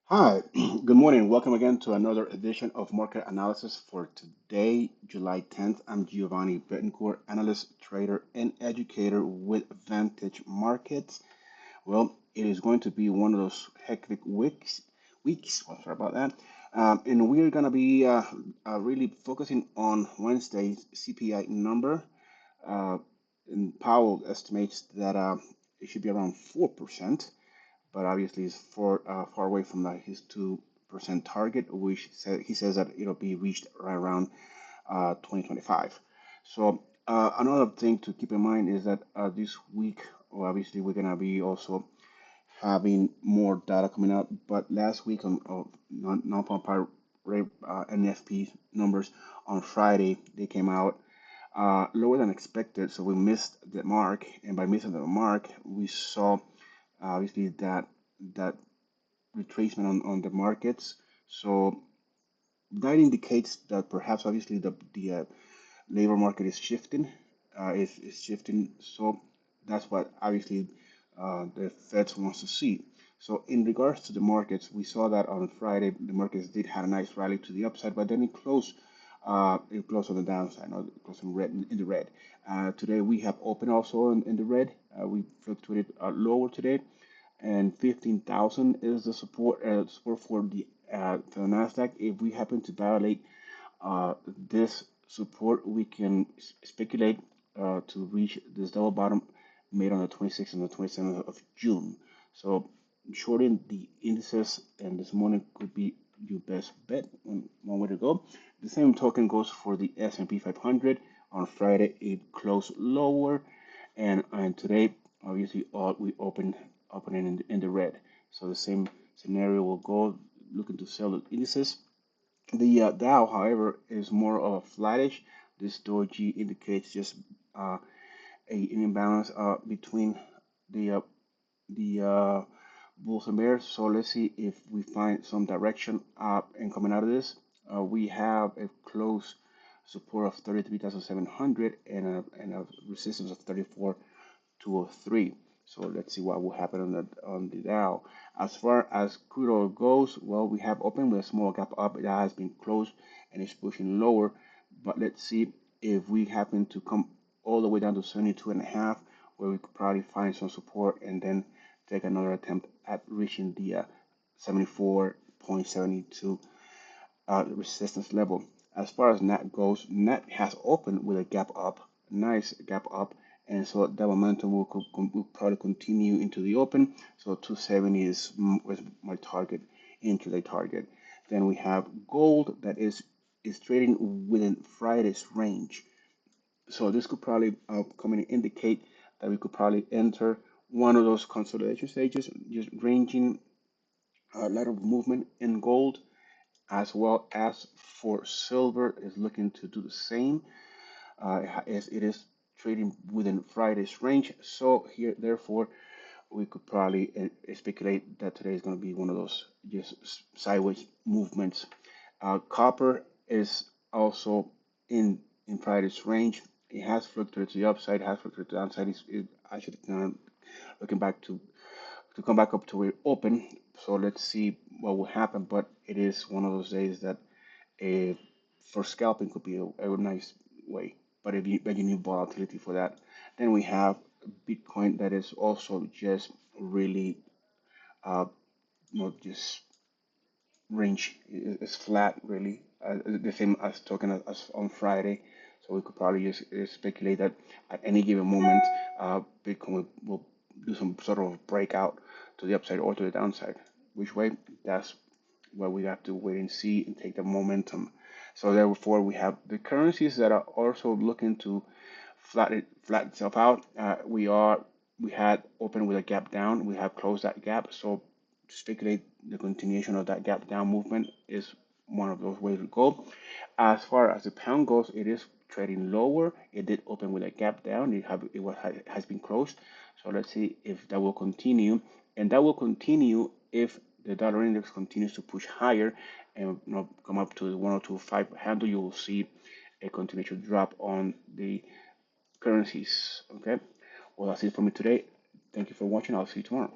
Hi, good morning. Welcome again to another edition of Market Analysis for today, July 10th. I'm Giovanni Betancourt, analyst, trader, and educator with Vantage Markets. Well, it is going to be one of those hectic sorry about that. And we're going to be really focusing on Wednesday's CPI number. Uh, and Powell estimates that it should be around 4%, but obviously it's far away from his 2% target, which he says that it'll be reached right around 2025. So another thing to keep in mind is that this week, well, obviously we're gonna be also having more data coming out. But last week on non-farm payroll rate NFP numbers on Friday, they came out lower than expected, so we missed the mark. And by missing the mark, we saw obviously that retracement on the markets. So that indicates that perhaps obviously the labor market is shifting, is shifting. So that's what obviously the Fed wants to see. So in regards to the markets, we saw that on Friday the markets did have a nice rally to the upside, but then it closed on the downside, no, it closed in the red. Today we have opened also in the red. We fluctuated lower today, and 15,000 is the support for the Nasdaq. If we happen to violate this support, we can speculate to reach this double bottom made on the 26th and the 27th of June. So shorting the indices and this morning could be your best bet on one way to go. The same token goes for the S&P 500. On Friday, it closed lower, and today, obviously, we opening in the red. So the same scenario will go looking to sell the indices. The Dow, however, is more of a flattish. This doji indicates just an imbalance between the uh, the bulls and bears. So let's see if we find some direction up and coming out of this. We have a close support of 33,700 and a resistance of 34,203. So let's see what will happen on the Dow. As far as crude oil goes, well, we have opened with a small gap up. It has been closed and it's pushing lower. But let's see if we happen to come all the way down to 72 and a half, where we could probably find some support and then take another attempt at reaching the 74.72 resistance level. As far as Nat goes, Nat has opened with a gap up, nice gap up, and so that momentum will probably continue into the open. So 270 was my target, intraday target. Then we have gold that is trading within Friday's range. So this could probably come and indicate that we could probably enter one of those consolidation stages, just ranging a lot of movement in gold, as well as for silver is looking to do the same, as it is trading within Friday's range. So here, therefore, we could probably speculate that today is going to be one of those just sideways movements. Copper is also in Friday's range. It has fluctuated to the upside, has fluctuated to the downside. I should looking back to come back up to where it open. So let's see what will happen. But it is one of those days that a for scalping could be a nice way. But you need volatility for that. Then we have Bitcoin that is also just really just range is flat really, the same as talking as on Friday. So we could probably just speculate that at any given moment, Bitcoin will do some sort of breakout to the upside or to the downside. Which way? That's what we have to wait and see and take the momentum. So therefore, we have the currencies that are also looking to flatten itself out. We had opened with a gap down. We have closed that gap. So speculate the continuation of that gap down movement is one of those ways to go. As far as the pound goes, it is trading lower. It did open with a gap down. Has been closed. So let's see if that will continue, and that will continue if the dollar index continues to push higher and come up to the 102.5 handle. You will see a continuation drop on the currencies. Okay. Well, that's it for me today. Thank you for watching. I'll see you tomorrow.